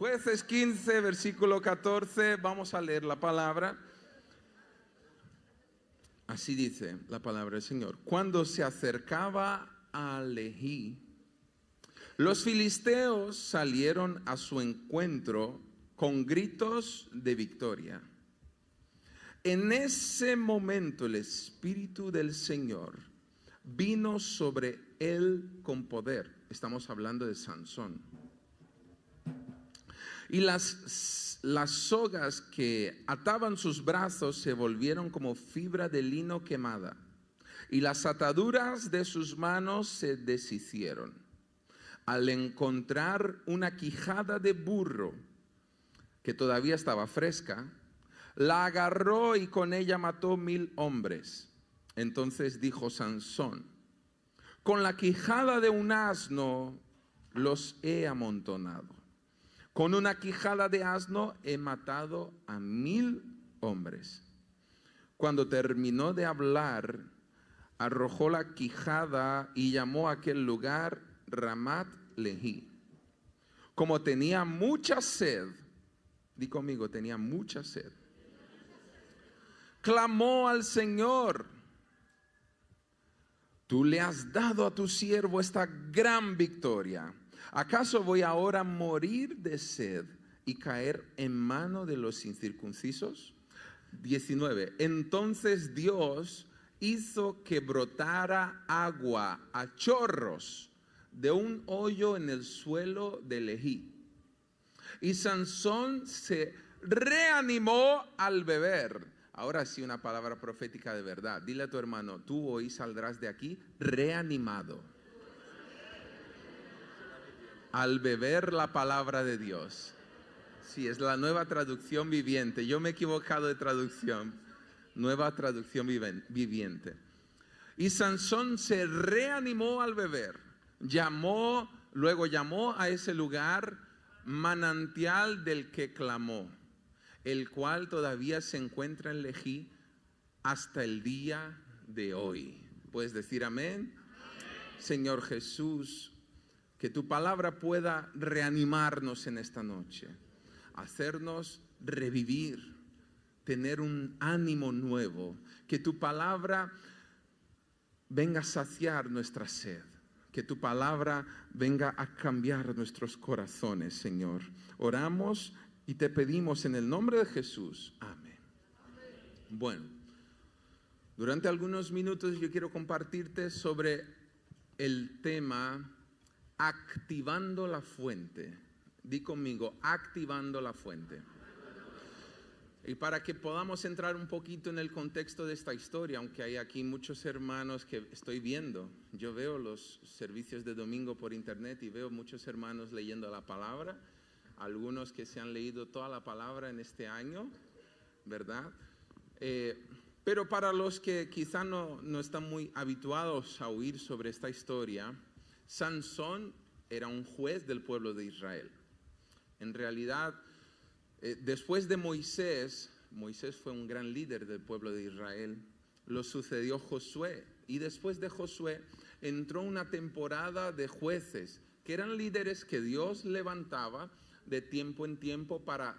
Jueces 15, versículo 14, vamos a leer la palabra. Así dice la palabra del Señor. Cuando se acercaba a Lehi, los filisteos salieron a su encuentro con gritos de victoria. En ese momento el Espíritu del Señor vino sobre él con poder. Estamos hablando de Sansón. Y las sogas que ataban sus brazos se volvieron como fibra de lino quemada, y las ataduras de sus manos se deshicieron. Al encontrar una quijada de burro que todavía estaba fresca, la agarró y con ella mató 1000 hombres. Entonces dijo Sansón: con la quijada de un asno los he amontonado. Con una quijada de asno he matado a 1000 hombres. Cuando terminó de hablar, arrojó la quijada y llamó a aquel lugar Ramat Lehi. Como tenía mucha sed, di conmigo, tenía mucha sed, clamó al Señor: tú le has dado a tu siervo esta gran victoria. ¿Acaso voy ahora a morir de sed y caer en mano de los incircuncisos? 19. Entonces Dios hizo que brotara agua a chorros de un hoyo en el suelo de Lehi. Y Sansón se reanimó al beber. Ahora sí, una palabra profética de verdad. Dile a tu hermano: tú hoy saldrás de aquí reanimado al beber la palabra de Dios. Sí, es la nueva traducción viviente. Yo me he equivocado de traducción. Nueva traducción viviente. Y Sansón se reanimó al beber. Luego llamó a ese lugar manantial del que clamó, el cual todavía se encuentra en Lehi hasta el día de hoy. ¿Puedes decir amén? Señor Jesús, que tu palabra pueda reanimarnos en esta noche, hacernos revivir, tener un ánimo nuevo, que tu palabra venga a saciar nuestra sed, que tu palabra venga a cambiar nuestros corazones, Señor. Oramos y te pedimos en el nombre de Jesús. Amén. Bueno, durante algunos minutos yo quiero compartirte sobre el tema activando la fuente. Di conmigo, activando la fuente. Y para que podamos entrar un poquito en el contexto de esta historia, aunque hay aquí muchos hermanos que estoy viendo, yo veo los servicios de domingo por internet y veo muchos hermanos leyendo la palabra, algunos que se han leído toda la palabra en este año, ¿verdad? Pero para los que quizá no están muy habituados a oír sobre esta historia, Sansón era un juez del pueblo de Israel. En realidad, después de Moisés fue un gran líder del pueblo de Israel, lo sucedió Josué, y después de Josué entró una temporada de jueces, que eran líderes que Dios levantaba de tiempo en tiempo para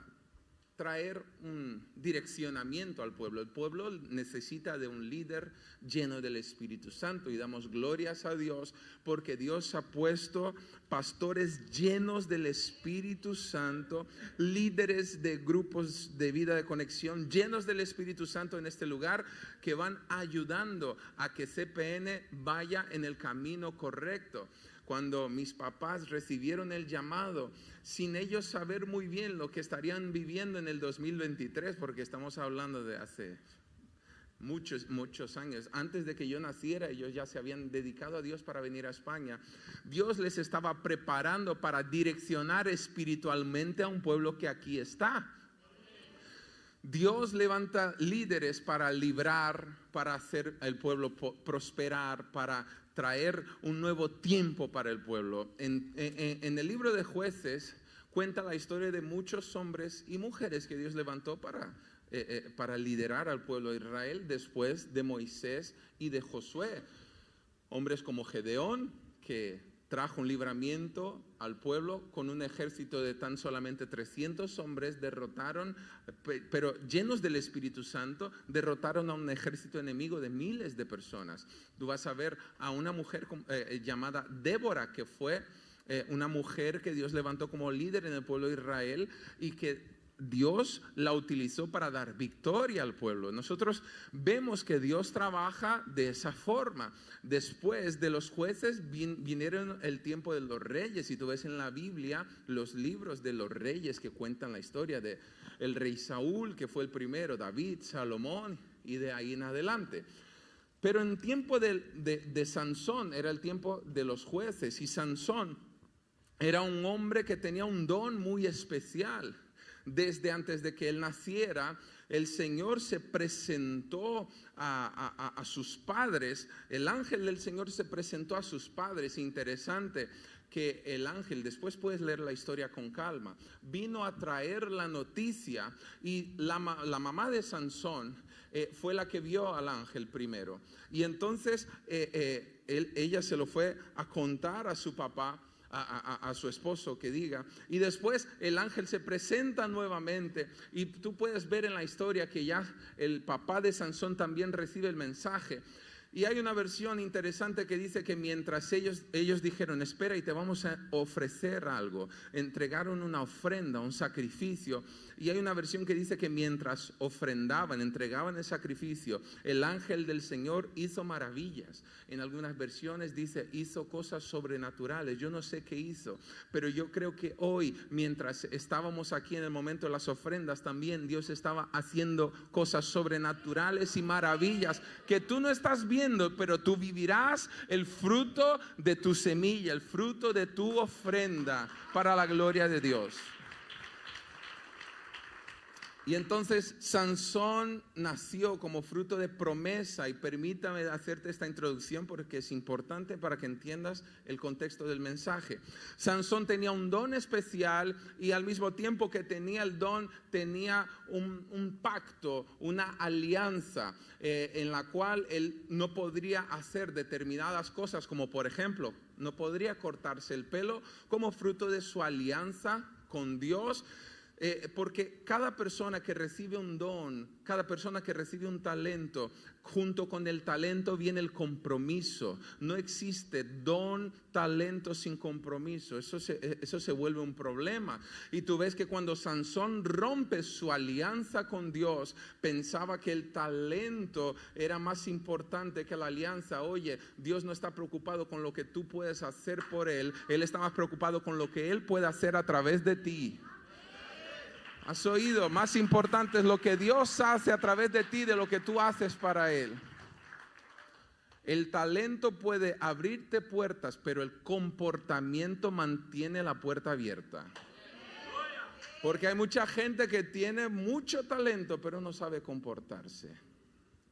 traer un direccionamiento al pueblo. El pueblo necesita de un líder lleno del Espíritu Santo, y damos glorias a Dios porque Dios ha puesto pastores llenos del Espíritu Santo, líderes de grupos de vida de conexión llenos del Espíritu Santo en este lugar, que van ayudando a que CPN vaya en el camino correcto. Cuando mis papás recibieron el llamado, sin ellos saber muy bien lo que estarían viviendo en el 2023, porque estamos hablando de hace muchos años, antes de que yo naciera, ellos ya se habían dedicado a Dios para venir a España. Dios les estaba preparando para direccionar espiritualmente a un pueblo que aquí está. Dios levanta líderes para librar, para hacer el pueblo prosperar, para traer un nuevo tiempo para el pueblo. En el libro de Jueces cuenta la historia de muchos hombres y mujeres que Dios levantó para liderar al pueblo de Israel después de Moisés y de Josué. Hombres como Gedeón, que trajo un libramiento al pueblo con un ejército de tan solamente 300 hombres, derrotaron, pero llenos del Espíritu Santo, derrotaron a un ejército enemigo de miles de personas. Tú vas a ver a una mujer llamada Débora, que fue una mujer que Dios levantó como líder en el pueblo de Israel y que Dios la utilizó para dar victoria al pueblo. Nosotros vemos que Dios trabaja de esa forma. Después de los jueces vinieron el tiempo de los reyes, y tú ves en la Biblia los libros de los reyes que cuentan la historia de el rey Saúl, que fue el primero, David, Salomón, y de ahí en adelante. Pero en tiempo de Sansón era el tiempo de los jueces, y Sansón era un hombre que tenía un don muy especial. Desde antes de que él naciera, el Señor se presentó a sus padres. El ángel del Señor se presentó a sus padres. Interesante que el ángel, después puedes leer la historia con calma, vino a traer la noticia, y la mamá de Sansón fue la que vio al ángel primero. Y entonces ella se lo fue a contar a su papá, a su esposo, que diga, y después el ángel se presenta nuevamente, y tú puedes ver en la historia que ya el papá de Sansón también recibe el mensaje. Y hay una versión interesante que dice que mientras ellos dijeron, espera y te vamos a ofrecer algo, entregaron una ofrenda, un sacrificio. Y hay una versión que dice que mientras ofrendaban, entregaban el sacrificio, el ángel del Señor hizo maravillas. En algunas versiones dice, hizo cosas sobrenaturales. Yo no sé qué hizo, pero yo creo que hoy, mientras estábamos aquí en el momento de las ofrendas, también Dios estaba haciendo cosas sobrenaturales y maravillas que tú no estás viendo, pero tú vivirás el fruto de tu semilla, el fruto de tu ofrenda para la gloria de Dios. Y entonces Sansón nació como fruto de promesa, y permítame hacerte esta introducción porque es importante para que entiendas el contexto del mensaje. Sansón tenía un don especial, y al mismo tiempo que tenía el don, tenía un pacto, una alianza en la cual él no podría hacer determinadas cosas, como por ejemplo, no podría cortarse el pelo como fruto de su alianza con Dios. Porque cada persona que recibe un don, cada persona que recibe un talento, junto con el talento viene el compromiso. No existe don, talento sin compromiso. Eso se vuelve un problema. Y tú ves que cuando Sansón rompe su alianza con Dios, pensaba que el talento era más importante que la alianza. Oye, Dios no está preocupado con lo que tú puedes hacer por Él. Él está más preocupado con lo que Él puede hacer a través de ti. ¿Has oído? Más importante es lo que Dios hace a través de ti de lo que tú haces para Él. El talento puede abrirte puertas, pero el comportamiento mantiene la puerta abierta. Porque hay mucha gente que tiene mucho talento, pero no sabe comportarse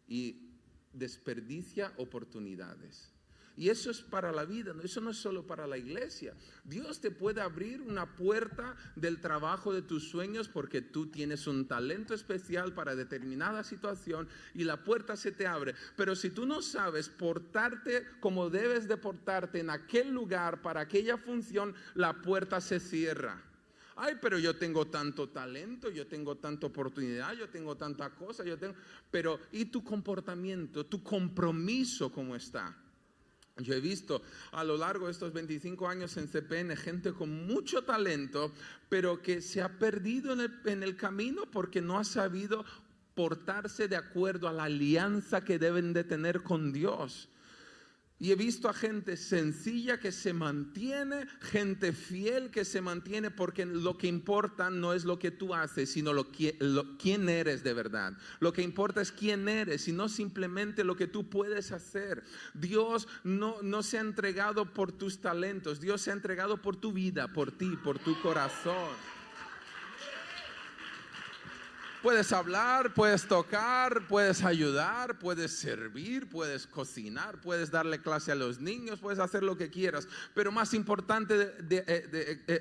y desperdicia oportunidades. Y eso es para la vida, eso no es solo para la iglesia. Dios te puede abrir una puerta del trabajo de tus sueños porque tú tienes un talento especial para determinada situación y la puerta se te abre. Pero si tú no sabes portarte como debes de portarte en aquel lugar para aquella función, la puerta se cierra. Ay, pero yo tengo tanto talento, yo tengo tanta oportunidad, yo tengo tanta cosa, pero ¿y tu comportamiento, tu compromiso cómo está? Yo he visto a lo largo de estos 25 años en CPN gente con mucho talento, pero que se ha perdido en el camino porque no ha sabido portarse de acuerdo a la alianza que deben de tener con Dios. Y he visto a gente sencilla que se mantiene, gente fiel que se mantiene, porque lo que importa no es lo que tú haces, sino quién eres de verdad. Lo que importa es quién eres y no simplemente lo que tú puedes hacer. Dios no se ha entregado por tus talentos, Dios se ha entregado por tu vida, por ti, por tu corazón. Puedes hablar, puedes tocar, puedes ayudar, puedes servir, puedes cocinar, puedes darle clase a los niños, puedes hacer lo que quieras. Pero más importante,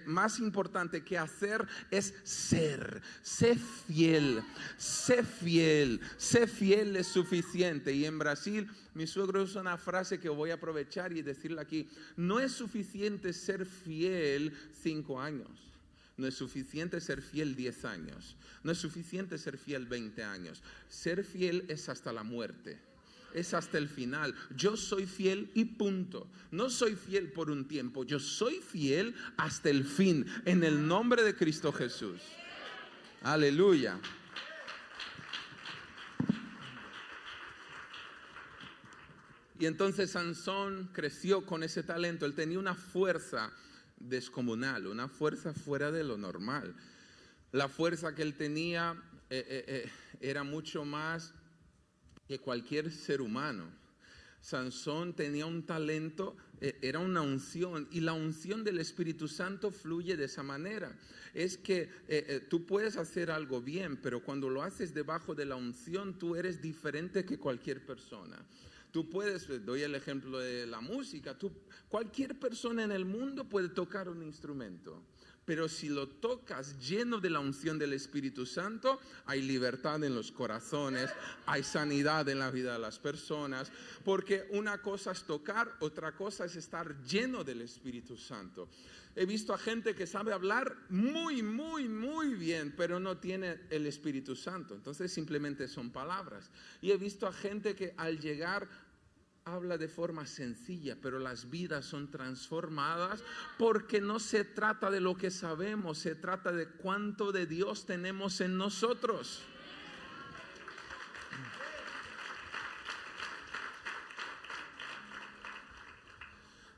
más importante que hacer es ser. Sé fiel, sé fiel, sé fiel es suficiente. Y en Brasil, mi suegro usa una frase que voy a aprovechar y decirla aquí. No es suficiente ser fiel 5 años. No es suficiente ser fiel 10 años. No es suficiente ser fiel 20 años. Ser fiel es hasta la muerte. Es hasta el final. Yo soy fiel y punto. No soy fiel por un tiempo. Yo soy fiel hasta el fin. En el nombre de Cristo Jesús. Aleluya. Y entonces Sansón creció con ese talento. Él tenía una fuerza descomunal, una fuerza fuera de lo normal. La fuerza que él tenía era mucho más que cualquier ser humano. Sansón tenía un talento, era una unción, y la unción del Espíritu Santo fluye de esa manera. Es que tú puedes hacer algo bien, pero cuando lo haces debajo de la unción, tú eres diferente que cualquier persona. Tú puedes, doy el ejemplo de la música, cualquier persona en el mundo puede tocar un instrumento, pero si lo tocas lleno de la unción del Espíritu Santo, hay libertad en los corazones, hay sanidad en la vida de las personas, porque una cosa es tocar, otra cosa es estar lleno del Espíritu Santo. He visto a gente que sabe hablar muy, muy, muy bien, pero no tiene el Espíritu Santo. Entonces simplemente son palabras. Y he visto a gente que al llegar habla de forma sencilla, pero las vidas son transformadas porque no se trata de lo que sabemos, se trata de cuánto de Dios tenemos en nosotros.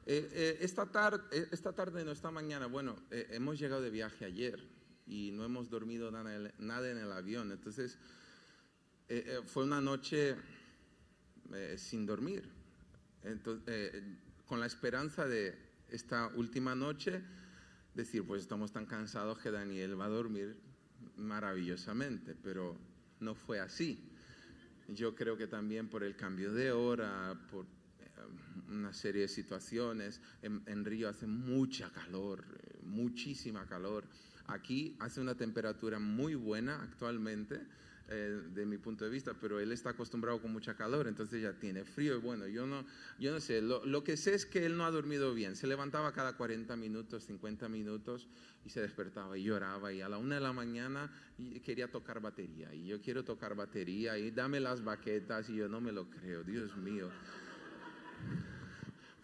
Esta tarde, no, esta mañana, bueno, hemos llegado de viaje ayer y no hemos dormido nada en el avión. Entonces, fue una noche sin dormir. Entonces, con la esperanza de esta última noche, decir, pues estamos tan cansados que Daniel va a dormir maravillosamente, pero no fue así. Yo creo que también por el cambio de hora, por una serie de situaciones. En Río hace mucha calor, muchísima calor. Aquí hace una temperatura muy buena actualmente, de mi punto de vista, pero él está acostumbrado con mucha calor, entonces ya tiene frío. Y bueno, yo no sé, lo que sé es que él no ha dormido bien. Se levantaba cada 40 minutos, 50 minutos y se despertaba y lloraba, y a la 1 de la mañana quería tocar batería, y yo quiero tocar batería y dame las baquetas, y yo no me lo creo, Dios mío.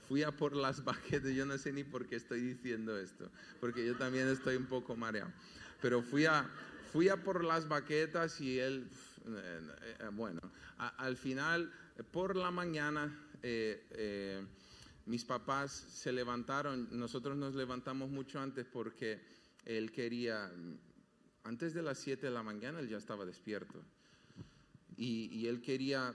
Fui a por las baquetas, yo no sé ni por qué estoy diciendo esto, porque yo también estoy un poco mareado, pero fui a por las baquetas y él, bueno, al final, por la mañana, mis papás se levantaron. Nosotros nos levantamos mucho antes porque él quería, antes de las 7 de la mañana él ya estaba despierto, y él quería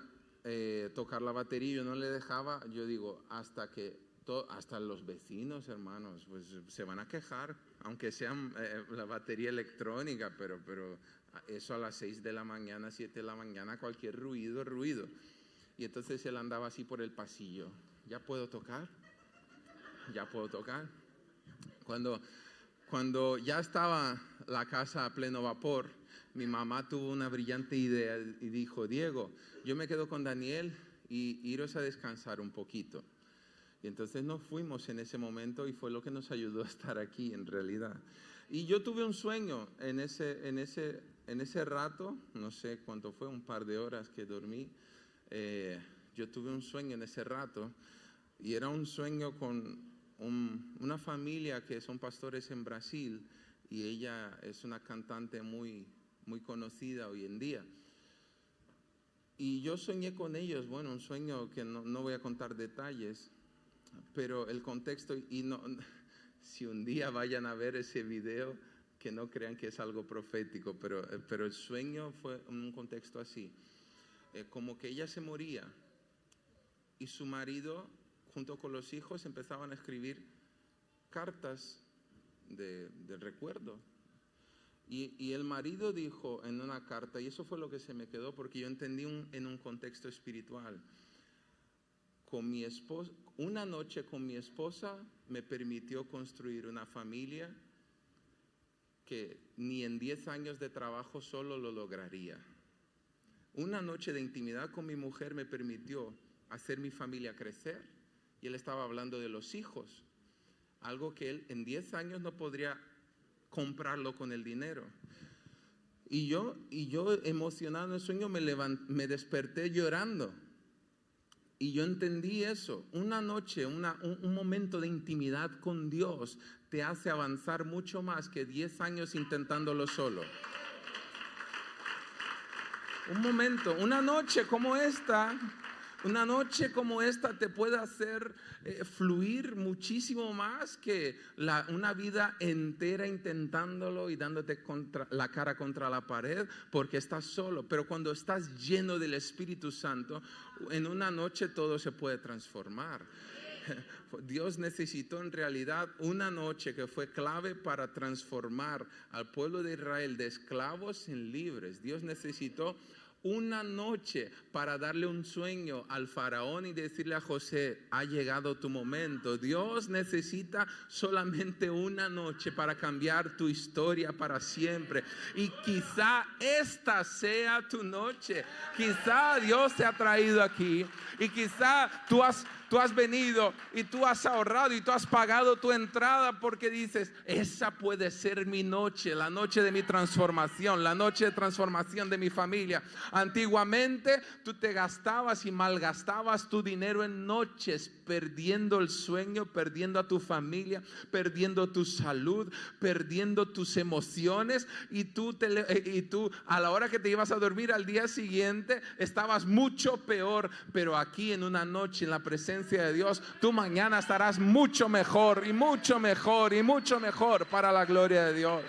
tocar la batería. Yo no le dejaba. Yo digo, hasta los vecinos, hermanos, pues se van a quejar, aunque sea la batería electrónica, pero eso a las 6 de la mañana, 7 de la mañana, cualquier ruido es ruido. Y entonces él andaba así por el pasillo. ¿Ya puedo tocar? ¿Ya puedo tocar? Cuando ya estaba la casa a pleno vapor, mi mamá tuvo una brillante idea y dijo, Diego, yo me quedo con Daniel y iros a descansar un poquito. Y entonces nos fuimos en ese momento, y fue lo que nos ayudó a estar aquí en realidad. Y yo tuve un sueño en ese rato, no sé cuánto fue, un par de horas que dormí. Yo tuve un sueño en ese rato, y era un sueño con una familia que son pastores en Brasil, y ella es una cantante muy, muy conocida hoy en día. Y yo soñé con ellos, bueno, un sueño que no voy a contar detalles, pero el contexto, y no, si un día vayan a ver ese video, que no crean que es algo profético, pero el sueño fue en un contexto así, como que ella se moría y su marido junto con los hijos empezaban a escribir cartas de recuerdo, Y el marido dijo en una carta, y eso fue lo que se me quedó porque yo entendí en un contexto espiritual. Con mi esposa, una noche con mi esposa me permitió construir una familia que ni en 10 años de trabajo solo lo lograría. Una noche de intimidad con mi mujer me permitió hacer mi familia crecer. Y él estaba hablando de los hijos, algo que él en 10 años no podría comprarlo con el dinero. Y yo emocionado en el sueño me desperté llorando. Y yo entendí eso. Una noche, un momento de intimidad con Dios te hace avanzar mucho más que 10 años intentándolo solo. Un momento, una noche como esta te puede hacer fluir muchísimo más que una vida entera intentándolo y dándote la cara contra la pared porque estás solo. Pero cuando estás lleno del Espíritu Santo, en una noche todo se puede transformar. Dios necesitó en realidad una noche que fue clave para transformar al pueblo de Israel de esclavos en libres. Dios necesitó una noche para darle un sueño al faraón y decirle a José, ha llegado tu momento. Dios necesita solamente una noche para cambiar tu historia para siempre. Y quizá esta sea tu noche. Quizá Dios te ha traído aquí y quizá tú has venido y tú has ahorrado y tú has pagado tu entrada porque dices, esa puede ser mi noche, la noche de mi transformación, la noche de transformación de mi familia. Antiguamente tú te gastabas y malgastabas tu dinero en noches, perdiendo el sueño, perdiendo a tu familia, perdiendo tu salud, perdiendo tus emociones y tú a la hora que te ibas a dormir al día siguiente estabas mucho peor. Pero aquí en una noche en la presencia de Dios, tú mañana estarás mucho mejor y mucho mejor y mucho mejor para la gloria de Dios.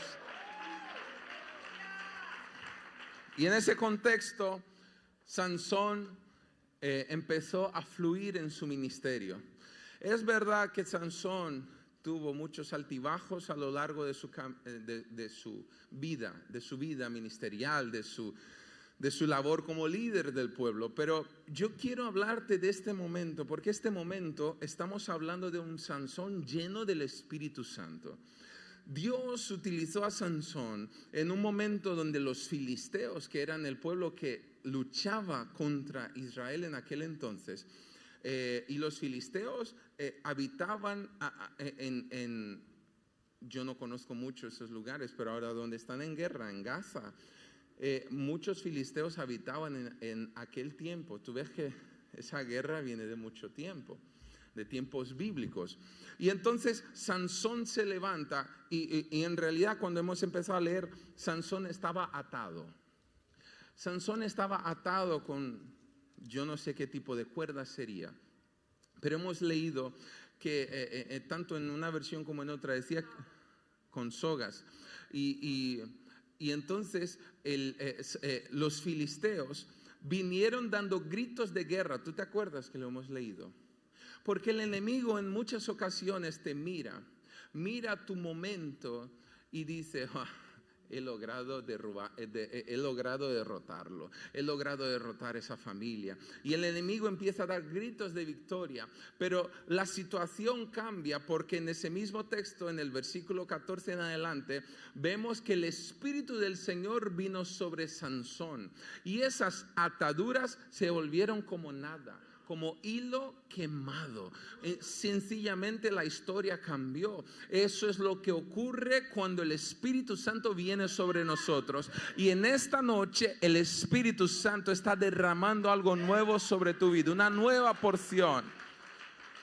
Y en ese contexto, Sansón empezó a fluir en su ministerio. Es verdad que Sansón tuvo muchos altibajos a lo largo de su vida ministerial, de su labor como líder del pueblo, pero yo quiero hablarte de este momento, porque este momento estamos hablando de un Sansón lleno del Espíritu Santo. Dios utilizó a Sansón en un momento donde los filisteos, que eran el pueblo que luchaba contra Israel en aquel entonces, y los filisteos habitaban yo no conozco mucho esos lugares, pero ahora donde están en guerra, en Gaza, muchos filisteos habitaban en aquel tiempo. Tú ves que esa guerra viene de mucho tiempo, de tiempos bíblicos. Y entonces Sansón se levanta y en realidad cuando hemos empezado a leer, Sansón estaba atado. Sansón estaba atado con, yo no sé qué tipo de cuerda sería, pero hemos leído que tanto en una versión como en otra decía con sogas. Y entonces los filisteos vinieron dando gritos de guerra. ¿Tú te acuerdas que lo hemos leído? Porque el enemigo en muchas ocasiones te mira tu momento y dice, he logrado derrotarlo, he logrado derrotar esa familia. Y el enemigo empieza a dar gritos de victoria, pero la situación cambia porque en ese mismo texto, en el versículo 14 en adelante, vemos que el Espíritu del Señor vino sobre Sansón y esas ataduras se volvieron como nada, como hilo quemado. Sencillamente la historia cambió. Eso es lo que ocurre cuando el Espíritu Santo viene sobre nosotros. Y en esta noche el Espíritu Santo está derramando algo nuevo sobre tu vida, una nueva porción.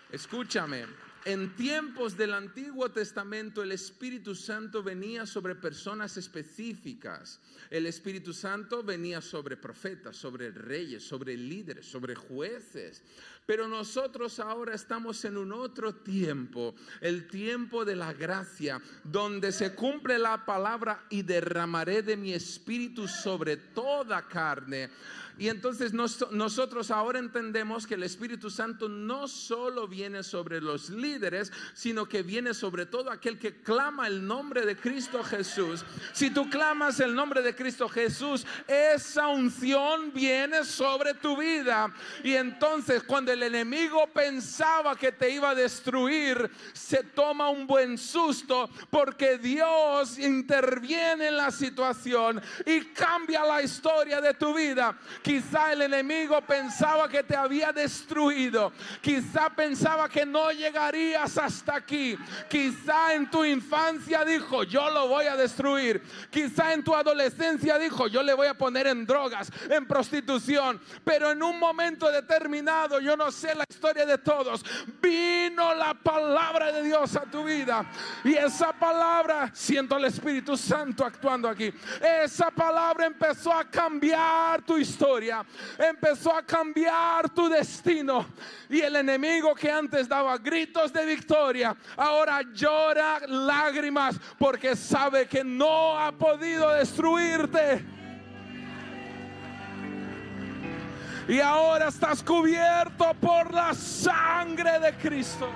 Escúchame. En tiempos del Antiguo Testamento el Espíritu Santo venía sobre personas específicas. El Espíritu Santo venía sobre profetas, sobre reyes, sobre líderes, sobre jueces. Pero nosotros ahora estamos en un otro tiempo, el tiempo de la gracia, donde se cumple la palabra y derramaré de mi Espíritu sobre toda carne. Y entonces nosotros ahora entendemos que el Espíritu Santo no solo viene sobre los líderes, líderes, sino que viene sobre todo aquel que clama el nombre de Cristo Jesús. Si tú clamas el nombre de Cristo Jesús, esa unción viene sobre tu vida. Y entonces cuando el enemigo pensaba que te iba a destruir, se toma un buen susto, porque Dios interviene en la situación y cambia la historia de tu vida. Quizá el enemigo pensaba que te había destruido, quizá pensaba que no llegarías hasta aquí, quizá en tu infancia dijo: yo lo voy a destruir, quizá en tu adolescencia dijo: yo le voy a poner en drogas, en prostitución, pero en un momento determinado, yo no sé la historia de todos, vino la palabra de Dios a tu vida, y esa palabra, siento el Espíritu Santo actuando aquí, esa palabra empezó a cambiar tu historia, empezó a cambiar tu destino, y el enemigo que antes daba gritos de victoria, ahora llora lágrimas, porque sabe que no ha podido destruirte. Y ahora estás cubierto por la sangre de Cristo.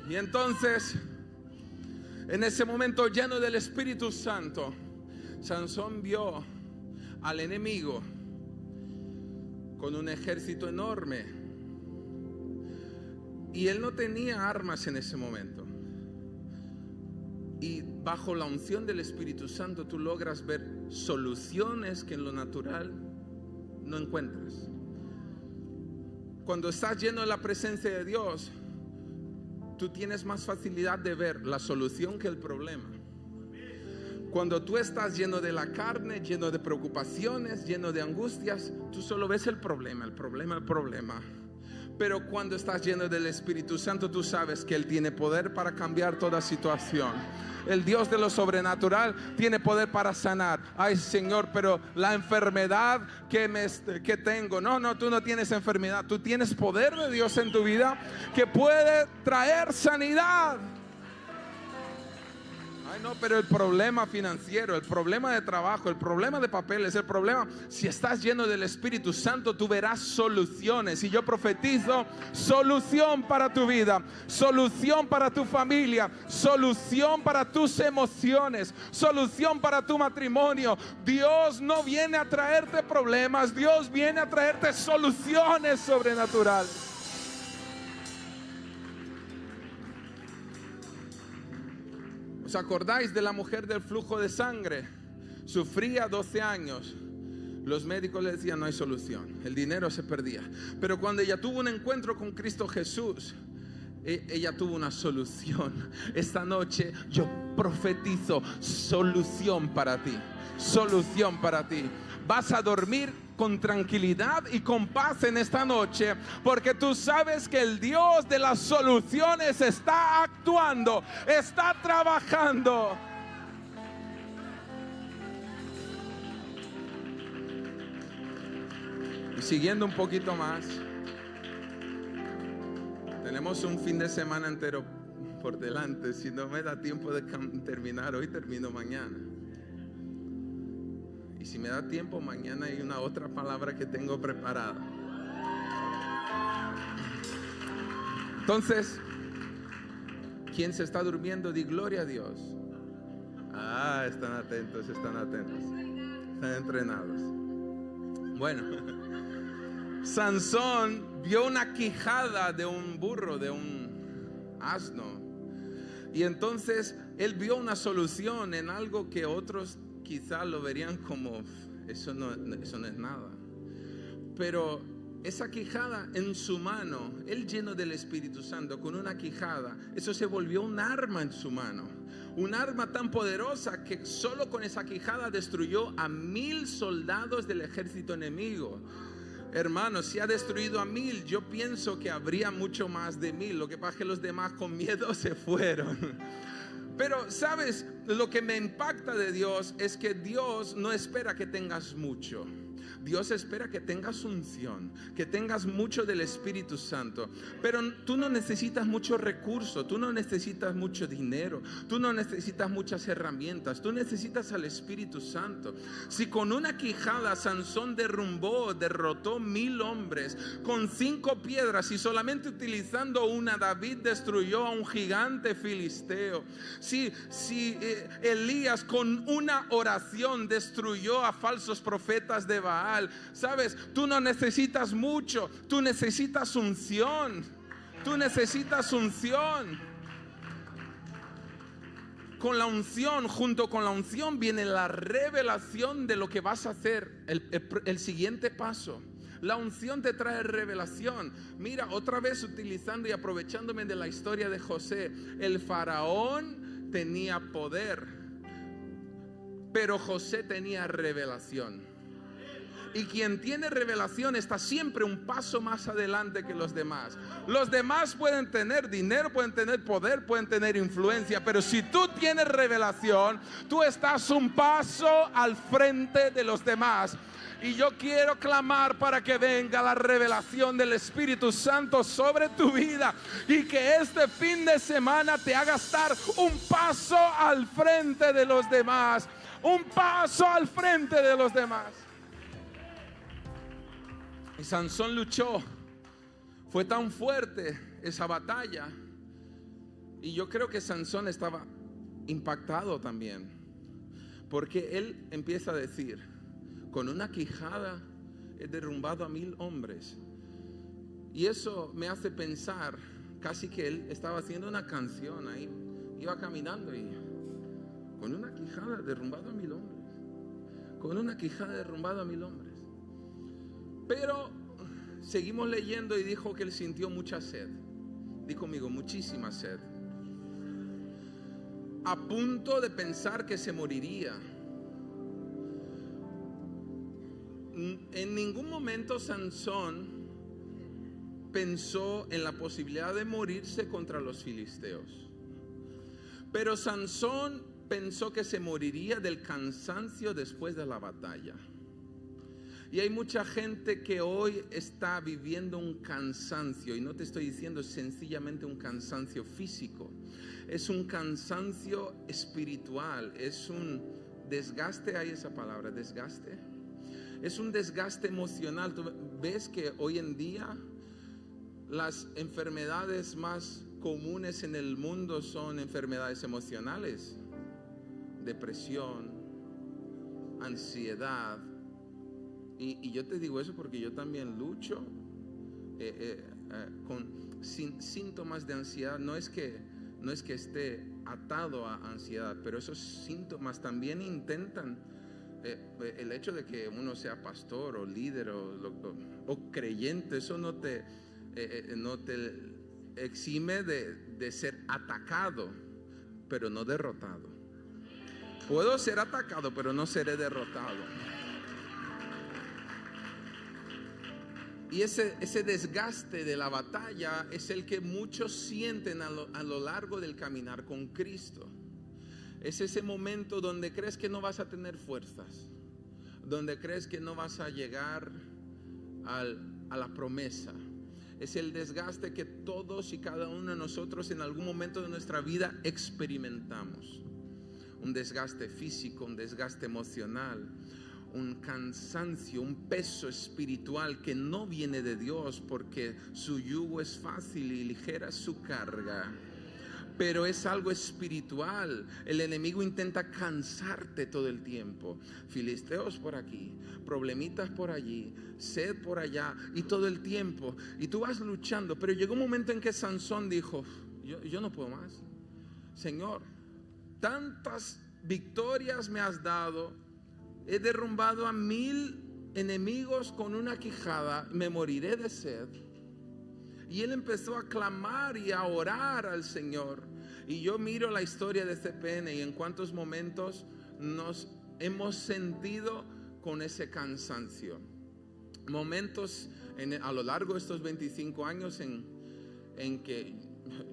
Y entonces, en ese momento lleno del Espíritu Santo, Sansón vio al enemigo con un ejército enorme. Y él no tenía armas en ese momento. Y bajo la unción del Espíritu Santo tú logras ver soluciones que en lo natural no encuentras. Cuando estás lleno de la presencia de Dios, tú tienes más facilidad de ver la solución que el problema. Cuando tú estás lleno de la carne, lleno de preocupaciones, lleno de angustias, tú solo ves el problema, el problema, el problema. Pero cuando estás lleno del Espíritu Santo, tú sabes que Él tiene poder para cambiar toda situación. El Dios de lo sobrenatural tiene poder para sanar. Ay, Señor, pero la enfermedad que tengo. No, tú no tienes enfermedad. Tú tienes poder de Dios en tu vida que puede traer sanidad. Ay, no, pero el problema financiero, el problema de trabajo, el problema de papeles, el problema, si estás lleno del Espíritu Santo, tú verás soluciones. Y yo profetizo solución para tu vida, solución para tu familia, solución para tus emociones, solución para tu matrimonio. Dios no viene a traerte problemas, Dios viene a traerte soluciones sobrenaturales. ¿Os acordáis de la mujer del flujo de sangre? Sufría 12 años. Los médicos le decían: no hay solución. El dinero se perdía. Pero cuando ella tuvo un encuentro con Cristo Jesús, ella tuvo una solución. Esta noche yo profetizo solución para ti. Solución para ti. Vas a dormir con tranquilidad y con paz en esta noche, porque tú sabes que el Dios de las soluciones está actuando, está trabajando. Y siguiendo un poquito más, tenemos un fin de semana entero por delante. Si no me da tiempo de terminar hoy, termino mañana. Y si me da tiempo, mañana hay una otra palabra que tengo preparada. Entonces, ¿quién se está durmiendo? Di gloria a Dios. Ah, están atentos, están entrenados. Bueno, Sansón vio una quijada de un burro, de un asno. Y entonces él vio una solución en algo que otros quizá lo verían como eso no es nada. Pero esa quijada en su mano, él lleno del Espíritu Santo, con una quijada, eso se volvió un arma en su mano. Un arma tan poderosa que solo con esa quijada destruyó a 1000 soldados del ejército enemigo. Hermanos, si ha destruido a 1000, yo pienso que habría mucho más de 1000. Lo que pasa es que los demás con miedo se fueron. Pero, ¿sabes? Lo que me impacta de Dios es que Dios no espera que tengas mucho. Dios espera que tengas unción, que tengas mucho del Espíritu Santo. Pero tú no necesitas muchos recursos, tú no necesitas mucho dinero, tú no necesitas muchas herramientas, tú necesitas al Espíritu Santo. Si con una quijada Sansón derrotó 1000 hombres con 5 piedras, y solamente utilizando una David destruyó a un gigante filisteo. Si Elías con una oración destruyó a falsos profetas de Baal, sabes, tú no necesitas mucho, tú necesitas unción, tú necesitas unción. Con la unción, junto con la unción viene la revelación de lo que vas a hacer, el siguiente paso. La unción te trae revelación. Mira, otra vez utilizando y aprovechándome de la historia de José, el faraón tenía poder, pero José tenía revelación. Y quien tiene revelación está siempre un paso más adelante que los demás. Los demás pueden tener dinero, pueden tener poder, pueden tener influencia, pero si tú tienes revelación, tú estás un paso al frente de los demás. Y yo quiero clamar para que venga la revelación del Espíritu Santo sobre tu vida, y que este fin de semana te haga estar un paso al frente de los demás. Un paso al frente de los demás. Y Sansón luchó. Fue tan fuerte esa batalla. Y yo creo que Sansón estaba impactado también, porque él empieza a decir: con una quijada he derrumbado a 1000 hombres. Y eso me hace pensar casi que él estaba haciendo una canción ahí. Iba caminando y con una quijada he derrumbado a 1000 hombres. Con una quijada he derrumbado a 1000 hombres. Pero seguimos leyendo y dijo que él sintió mucha sed. Di conmigo, muchísima sed. A punto de pensar que se moriría. En ningún momento Sansón pensó en la posibilidad de morirse contra los filisteos. Pero Sansón pensó que se moriría del cansancio después de la batalla. Y hay mucha gente que hoy está viviendo un cansancio, y no te estoy diciendo sencillamente un cansancio físico, es un cansancio espiritual, es un desgaste. ¿Hay esa palabra, desgaste? Es un desgaste emocional. Tú ves que hoy en día las enfermedades más comunes en el mundo son enfermedades emocionales: depresión, ansiedad. Y yo te digo eso porque yo también lucho con síntomas de ansiedad. No es que esté atado a ansiedad, pero esos síntomas también intentan el hecho de que uno sea pastor o líder o creyente. Eso no te exime de ser atacado, pero no derrotado. Puedo ser atacado, pero no seré derrotado. Y ese desgaste de la batalla es el que muchos sienten a lo largo del caminar con Cristo. Es ese momento donde crees que no vas a tener fuerzas, donde crees que no vas a llegar a la promesa. Es el desgaste que todos y cada uno de nosotros en algún momento de nuestra vida experimentamos. Un desgaste físico, un desgaste emocional, un cansancio, un peso espiritual que no viene de Dios, porque su yugo es fácil y ligera su carga. Pero es algo espiritual. El enemigo intenta cansarte todo el tiempo. Filisteos por aquí, problemitas por allí, sed por allá, y todo el tiempo. Y tú vas luchando. Pero llegó un momento en que Sansón dijo: yo no puedo más. Señor, tantas victorias me has dado. He derrumbado a 1000 enemigos con una quijada. Me moriré de sed. Y él empezó a clamar y a orar al Señor. Y yo miro la historia de CPN y en cuántos momentos nos hemos sentido con ese cansancio. Momentos a lo largo de estos 25 años en que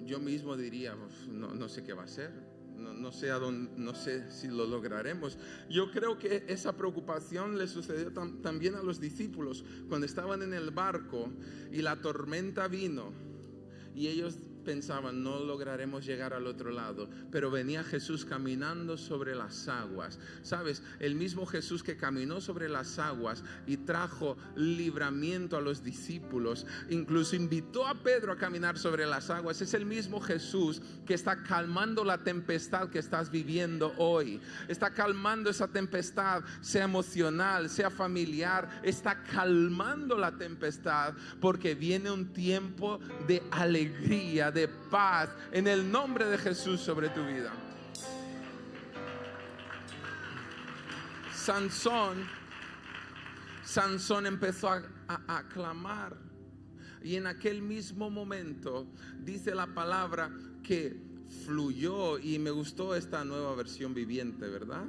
yo mismo diría: no sé qué va a ser. No sé no sé si lo lograremos. Yo creo que esa preocupación le sucedió también a los discípulos cuando estaban en el barco y la tormenta vino y ellos pensaban, no lograremos llegar al otro lado, pero venía Jesús caminando sobre las aguas. ¿Sabes? El mismo Jesús que caminó sobre las aguas y trajo libramiento a los discípulos, incluso invitó a Pedro a caminar sobre las aguas, es el mismo Jesús que está calmando la tempestad que estás viviendo hoy. Está calmando esa tempestad, sea emocional, sea familiar, está calmando la tempestad porque viene un tiempo de alegría, de paz, en el nombre de Jesús sobre tu vida. Sansón empezó a clamar, y en aquel mismo momento dice la palabra que fluyó, y me gustó esta nueva versión viviente, ¿verdad?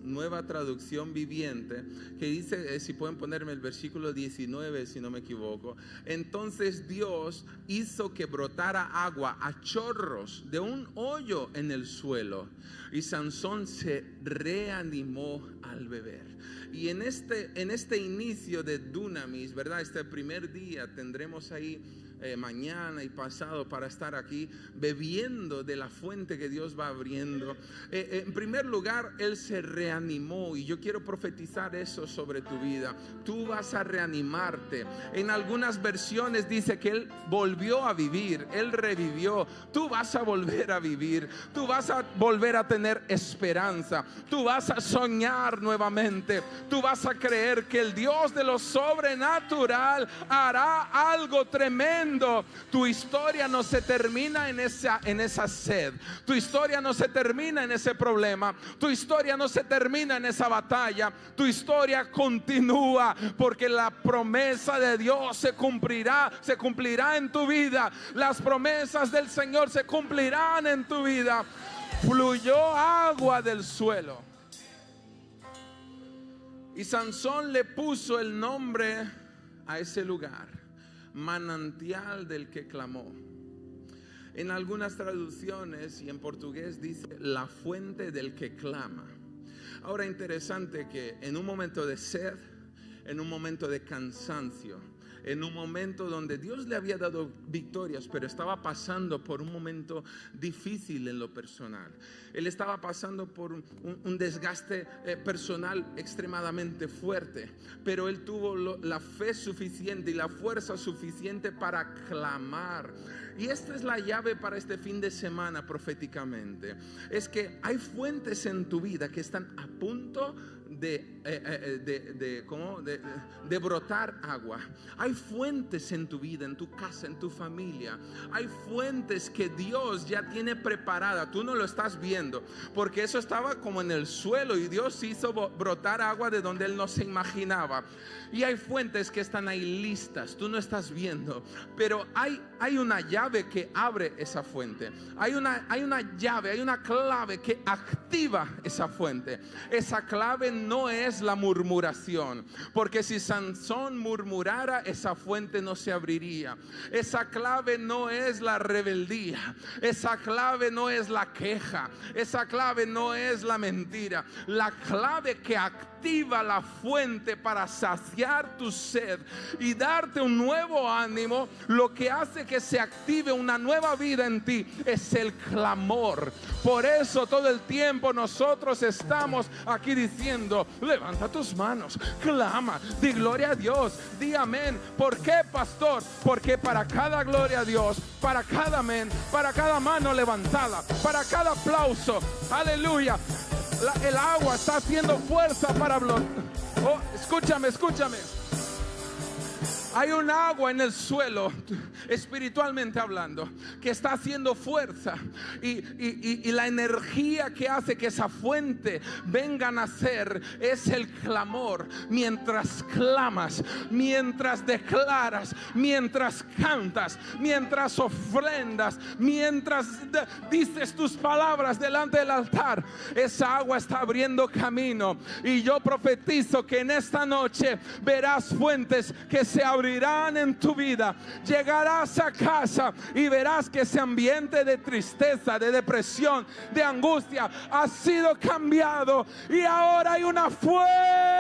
Nueva traducción viviente, que dice, si pueden ponerme el versículo 19 si no me equivoco: entonces Dios hizo que brotara agua a chorros de un hoyo en el suelo, y Sansón se reanimó al beber. Y en este inicio de Dunamis, ¿verdad? Este primer día tendremos ahí mañana y pasado para estar aquí bebiendo de la fuente que Dios va abriendo. En primer lugar, Él se reanimó, y yo quiero profetizar eso sobre tu vida. Tú vas a reanimarte. En algunas versiones dice que Él volvió a vivir, Él revivió. Tú vas a volver a vivir, tú vas a volver a tener esperanza, tú vas a soñar nuevamente, tú vas a creer que el Dios de lo sobrenatural hará algo tremendo. Tu historia no se termina en esa sed. Tu historia no se termina en ese problema. Tu historia no se termina en esa batalla. Tu historia continúa, porque la promesa de Dios se cumplirá en tu vida. Las promesas del Señor se cumplirán en tu vida. Fluyó agua del suelo, y Sansón le puso el nombre a ese lugar: manantial del que clamó. En algunas traducciones y en portugués dice la fuente del que clama. Ahora, interesante que en un momento de sed, en un momento de cansancio, en un momento donde Dios le había dado victorias, pero estaba pasando por un momento difícil en lo personal. Él estaba pasando por un desgaste personal extremadamente fuerte, pero él tuvo la fe suficiente y la fuerza suficiente para clamar. Y esta es la llave para este fin de semana proféticamente: es que hay fuentes en tu vida que están a punto de brotar agua. Hay fuentes en tu vida, en tu casa, en tu familia. Hay fuentes que Dios ya tiene preparada. Tú no lo estás viendo, porque eso estaba como en el suelo, y Dios hizo brotar agua de donde Él no se imaginaba. Y hay fuentes que están ahí listas, tú no estás viendo, pero hay una llave que abre esa fuente. Hay una llave, hay una clave que activa esa fuente. Esa clave no es la murmuración, porque si Sansón murmurara, esa fuente no se abriría. Esa clave no es la rebeldía, esa clave no es la queja, esa clave no es la mentira. La clave que activa la fuente para saciar tu sed y darte un nuevo ánimo, lo que hace que se active una nueva vida en ti, es el clamor. Por eso todo el tiempo nosotros estamos aquí diciendo: levanta tus manos, clama, di gloria a Dios, di amén. ¿Por qué, pastor? Porque para cada gloria a Dios, para cada amén, para cada mano levantada, para cada aplauso, aleluya, el agua está haciendo fuerza para hablar. Oh, escúchame. Hay un agua en el suelo, espiritualmente hablando, que está haciendo fuerza, y la energía que hace que esa fuente venga a nacer es el clamor. Mientras clamas, mientras declaras, mientras cantas, mientras ofrendas, mientras dices tus palabras delante del altar, esa agua está abriendo camino. Y yo profetizo que en esta noche verás fuentes que se abrirán abrirán en tu vida. Llegarás a casa y verás que ese ambiente de tristeza, de depresión, de angustia ha sido cambiado y ahora hay una fuerza